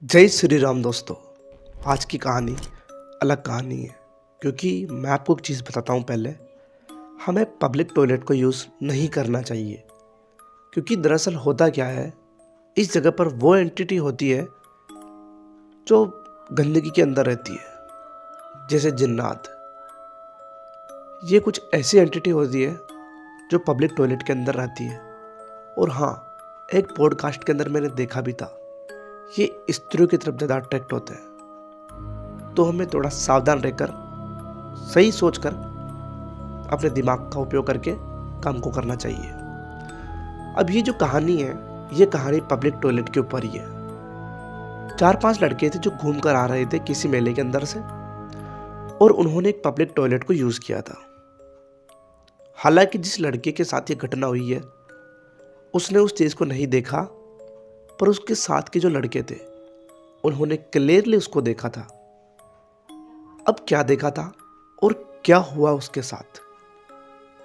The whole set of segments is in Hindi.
जय श्री राम दोस्तों। आज की कहानी अलग कहानी है, क्योंकि मैं आपको एक चीज़ बताता हूँ। पहले हमें पब्लिक टॉयलेट को यूज़ नहीं करना चाहिए, क्योंकि दरअसल होता क्या है, इस जगह पर वो एंटिटी होती है जो गंदगी के अंदर रहती है, जैसे जिन्नात। ये कुछ ऐसी एंटिटी होती है जो पब्लिक टॉयलेट के अंदर रहती है। और हाँ, एक पॉडकास्ट के अंदर मैंने देखा भी था, ये स्त्रियों की तरफ ज़्यादा अट्रैक्ट होते हैं। तो हमें थोड़ा सावधान रहकर, सही सोचकर, अपने दिमाग का उपयोग करके काम को करना चाहिए। अब ये जो कहानी है, ये कहानी पब्लिक टॉयलेट के ऊपर ही है। 4-5 लड़के थे जो घूम कर आ रहे थे किसी मेले के अंदर से, और उन्होंने एक पब्लिक टॉयलेट को यूज़ किया था। हालांकि जिस लड़के के साथ ये घटना हुई है, उसने उस चीज़ को नहीं देखा, पर उसके साथ के जो लड़के थे उन्होंने क्लियरली उसको देखा था। अब क्या देखा था और क्या हुआ उसके साथ,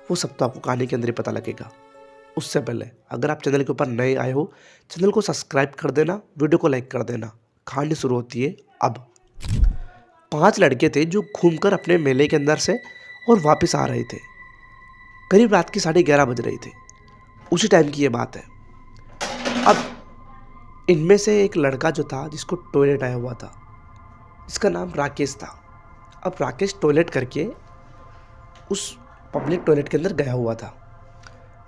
वो सब तो आपको कहानी के अंदर ही पता लगेगा। उससे पहले अगर आप चैनल के ऊपर नए आए हो, चैनल को सब्सक्राइब कर देना, वीडियो को लाइक कर देना। कहानी शुरू होती है अब। 5 लड़के थे जो घूमकर अपने मेले के अंदर से और वापस आ रहे थे। करीब रात की 11:30 बज रही थी। उसी टाइम की ये बात है। अब इनमें से एक लड़का जो था, जिसको टॉयलेट आया हुआ था, जिसका नाम राकेश था। अब राकेश टॉयलेट करके उस पब्लिक टॉयलेट के अंदर गया हुआ था।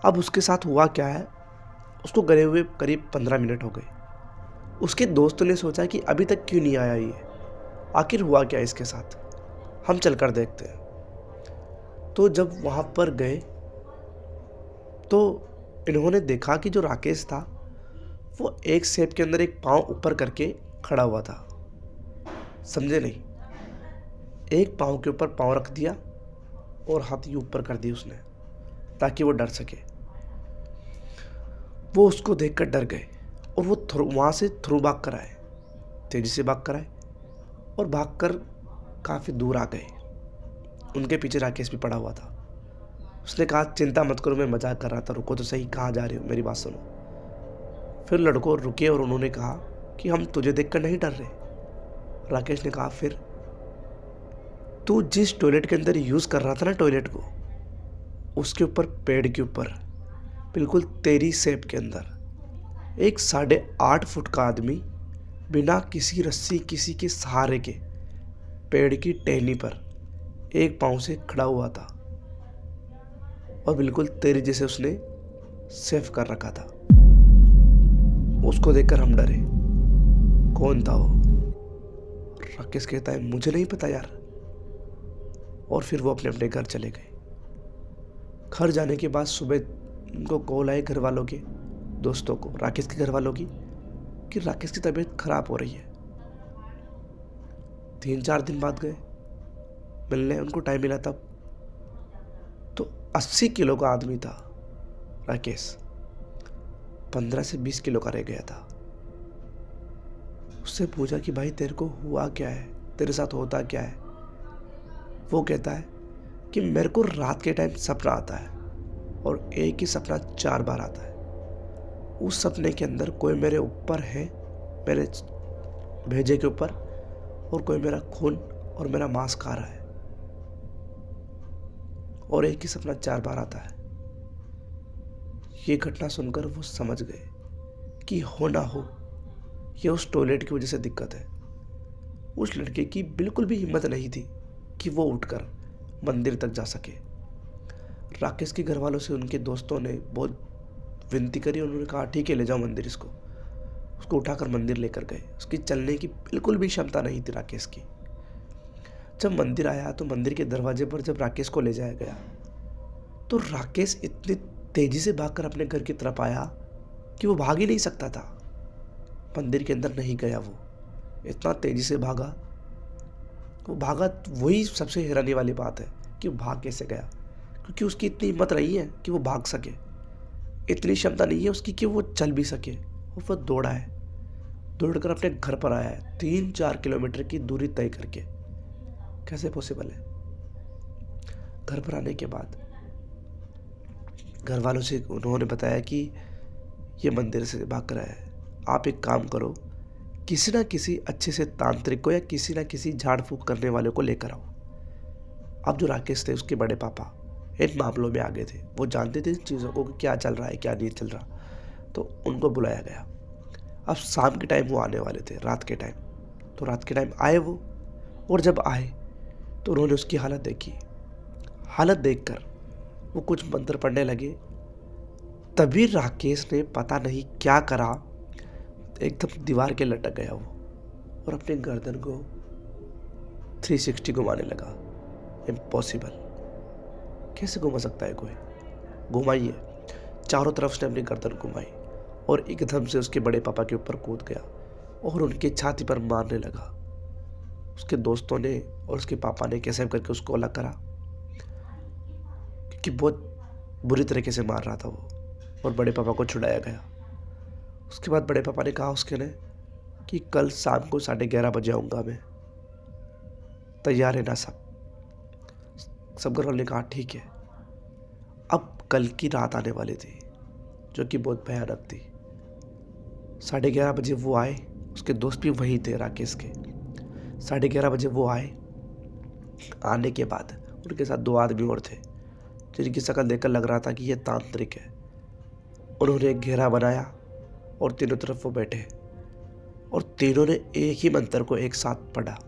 अब उसके साथ हुआ क्या है, उसको गए हुए करीब 15 मिनट हो गए। उसके दोस्तों ने सोचा कि अभी तक क्यों नहीं आया ये, आखिर हुआ क्या इसके साथ, हम चलकर देखते हैं। तो जब वहाँ पर गए तो इन्होंने देखा कि जो राकेश था वो एक सेब के अंदर एक पाँव ऊपर करके खड़ा हुआ था। समझे नहीं, एक पाँव के ऊपर पाँव रख दिया और हाथ यूं ऊपर कर दी उसने, ताकि वो डर सके। वो उसको देखकर डर गए और वो वहाँ से थ्रू भाग कर आए, तेजी से भाग कर आए और भागकर काफ़ी दूर आ गए। उनके पीछे राकेश भी पड़ा हुआ था। उसने कहा, चिंता मत करो, मैं मजाक कर रहा था, रुको तो सही, कहाँ जा रहे हो, मेरी बात सुनो। फिर लड़कों रुके और उन्होंने कहा कि हम तुझे देखकर नहीं डर रहे। राकेश ने कहा, फिर तू जिस टॉयलेट के अंदर यूज़ कर रहा था ना टॉयलेट को, उसके ऊपर, पेड़ के ऊपर, बिल्कुल तेरी शेप के अंदर, एक 8.5 फुट का आदमी बिना किसी रस्सी, किसी के सहारे के, पेड़ की टहनी पर एक पाँव से खड़ा हुआ था और बिल्कुल तेरी जैसे उसने सेफ कर रखा था। उसको देखकर हम डरे। कौन था वो? राकेश कहता है, मुझे नहीं पता यार। और फिर वो अपने अपने घर चले गए। घर जाने के बाद सुबह उनको कॉल आए घर वालों के, दोस्तों को, राकेश के घर वालों की, कि राकेश की तबीयत खराब हो रही है। 3-4 दिन बाद गए मिलने, उनको टाइम मिला तब। तो 80 किलो का आदमी था राकेश, 15 से 20 किलो का रह गया था। उससे पूछा कि भाई तेरे को हुआ क्या है, तेरे साथ होता क्या है? वो कहता है कि मेरे को रात के टाइम सपना आता है, और एक ही सपना 4 बार आता है। उस सपने के अंदर कोई मेरे ऊपर है, मेरे भेजे के ऊपर, और कोई मेरा खून और मेरा मांस खा रहा है, और एक ही सपना 4 बार आता है। ये घटना सुनकर वो समझ गए कि हो ना हो ये उस टॉयलेट की वजह से दिक्कत है। उस लड़के की बिल्कुल भी हिम्मत नहीं थी कि वो उठकर मंदिर तक जा सके। राकेश के घर वालों से उनके दोस्तों ने बहुत विनती करी। उन्होंने कहा, ठीक है, ले जाओ मंदिर इसको। उसको उठाकर मंदिर लेकर गए। उसकी चलने की बिल्कुल भी क्षमता नहीं थी राकेश की। जब मंदिर आया तो मंदिर के दरवाजे पर जब राकेश को ले जाया गया, तो राकेश इतनी तेजी से भागकर अपने घर की तरफ आया कि वो भाग ही नहीं सकता था। मंदिर के अंदर नहीं गया, वो इतना तेजी से भागा। वो भागा, वही सबसे हैरानी वाली बात है कि वो भाग कैसे गया, क्योंकि उसकी इतनी हिम्मत रही है कि वो भाग सके, इतनी क्षमता नहीं है उसकी कि वो चल भी सके। वो दौड़ा है, दौड़कर अपने घर पर आया है, 3-4 किलोमीटर की दूरी तय करके। कैसे पॉसिबल है? घर पर आने के बाद घर वालों से उन्होंने बताया कि ये मंदिर से भाग कर आया है, आप एक काम करो किसी ना किसी अच्छे से तांत्रिक को या किसी ना किसी झाड़ फूँक करने वाले को लेकर आओ। अब जो राकेश थे उसके बड़े पापा इन मामलों में आगे थे, वो जानते थे इन चीज़ों को कि क्या चल रहा है क्या नहीं चल रहा, तो उनको बुलाया गया। अब शाम के टाइम वो आने वाले थे, रात के टाइम, तो रात के टाइम आए वो, और जब आए तो उन्होंने उसकी हालत देखी। हालत देखकर वो कुछ मंत्र पढ़ने लगे। तभी राकेश ने पता नहीं क्या करा, एकदम दीवार के लटक गया वो और अपने गर्दन को 360 घुमाने लगा। इम्पॉसिबल, कैसे घुमा सकता है कोई? घुमाइए। चारों तरफ से अपनी गर्दन घुमाई और एकदम से उसके बड़े पापा के ऊपर कूद गया और उनकी छाती पर मारने लगा। उसके दोस्तों ने और उसके पापा ने कैसे करके उसको अलग करा, क्योंकि बहुत बुरी तरीके से मार रहा था वो, और बड़े पापा को छुड़ाया गया। उसके बाद बड़े पापा ने कहा उसके ने कि कल शाम को 11:30 बजे आऊँगा मैं, तैयार है ना सब? सब घर वालों ने कहा ठीक है। अब कल की रात आने वाली थी जो कि बहुत भयानक थी। 11:30 बजे वो आए, उसके दोस्त भी वही थे राकेश के। 11:30 बजे वो आए। आने के बाद उनके साथ 2 आदमी और थे जिनकी शक्ल देखकर लग रहा था कि ये तांत्रिक है। उन्होंने एक घेरा बनाया और तीनों तरफ वो बैठे और तीनों ने एक ही मंत्र को एक साथ पढ़ा।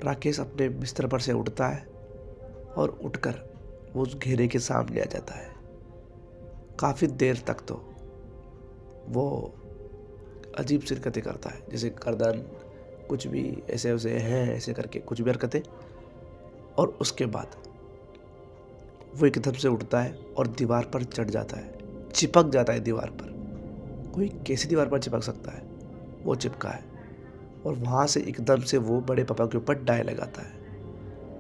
राकेश अपने बिस्तर पर से उठता है और उठकर वो उस घेरे के सामने आ जाता है। काफ़ी देर तक तो वो अजीब सी हरकतें करता है, जैसे गर्दन कुछ भी ऐसे वैसे हैं ऐसे करके कुछ भी हरकतें, और उसके बाद वो एकदम से उठता है और दीवार पर चढ़ जाता है, चिपक जाता है दीवार पर। कोई कैसी दीवार पर चिपक सकता है? वो चिपका है और वहाँ से एकदम से वो बड़े पापा के ऊपर डाय लगाता है।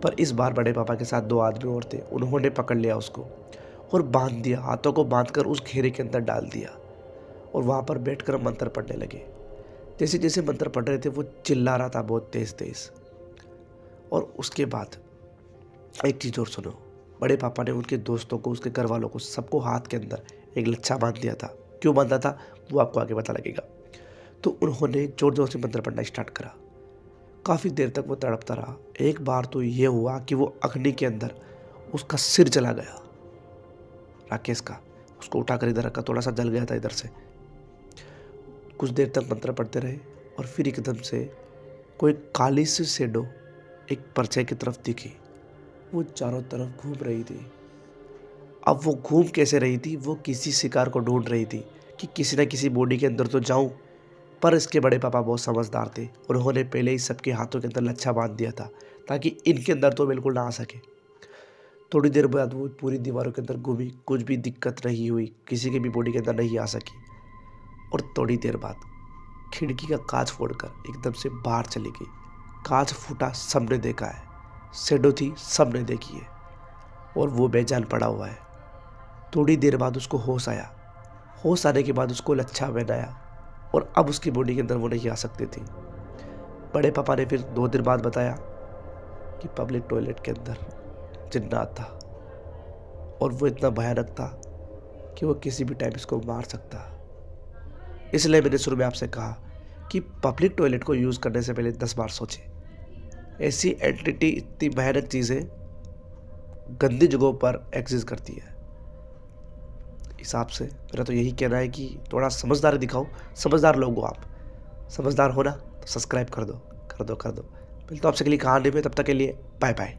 पर इस बार बड़े पापा के साथ 2 आदमी और थे, उन्होंने पकड़ लिया उसको और बांध दिया, हाथों को बांधकर उस घेरे के अंदर डाल दिया और वहाँ पर बैठकर मंत्र पढ़ने लगे। जैसे जैसे मंत्र पढ़ रहे थे वो चिल्ला रहा था बहुत तेज तेज। और उसके बाद एक चीज़ और सुनो, बड़े पापा ने उनके दोस्तों को, उसके घर वालों को, सबको हाथ के अंदर एक लच्छा बांध दिया था। क्यों बांधा था वो आपको आगे पता लगेगा। तो उन्होंने जोर जोर से मंत्र पढ़ना स्टार्ट करा। काफ़ी देर तक वो तड़पता रहा। एक बार तो ये हुआ कि वो अग्नि के अंदर उसका सिर चला गया राकेश का। उसको उठाकर इधर रखा, थोड़ा सा जल गया था इधर से। कुछ देर तक मंत्र पढ़ते रहे और फिर एकदम से कोई काली सी शेडो एक परछाई की तरफ दिखी। वो चारों तरफ घूम रही थी। अब वो घूम कैसे रही थी? वो किसी शिकार को ढूंढ रही थी कि किसी न किसी बॉडी के अंदर तो जाऊं। पर इसके बड़े पापा बहुत समझदार थे, उन्होंने पहले ही सबके हाथों के अंदर लच्छा बांध दिया था ताकि इनके अंदर तो बिल्कुल ना आ सके। थोड़ी देर बाद वो पूरी दीवारों के अंदर घूमी, कुछ भी दिक्कत नहीं हुई, किसी की भी बॉडी के अंदर नहीं आ सकी। और थोड़ी देर बाद खिड़की का कांच फोड़कर एकदम से बाहर चली गई। कांच फूटा, सबने देखा है, शेडो थी, सबने देखी है और वो बेजान पड़ा हुआ है। थोड़ी देर बाद उसको होश आया। होश आने के बाद उसको लच्छा पहनाया और अब उसकी बॉडी के अंदर वो नहीं आ सकती थी। बड़े पापा ने फिर 2 दिन बाद बताया कि पब्लिक टॉयलेट के अंदर जिन्नात था और वो इतना भयानक था कि वो किसी भी टाइम इसको मार सकता। इसलिए मैंने शुरू में आपसे कहा कि पब्लिक टॉयलेट को यूज़ करने से पहले 10 बार सोचें। ऐसी एंटिटी, इतनी भयानक चीज़ें गंदी जगहों पर एग्जिस्ट करती है। हिसाब से मेरा तो यही कहना है कि थोड़ा समझदारी दिखाओ। समझदार लोग हो आप, समझदार हो ना तो सब्सक्राइब कर दो कर दो कर दो। मिलता हूं आपसे अगली कहानी में, तब तक के लिए बाय बाय।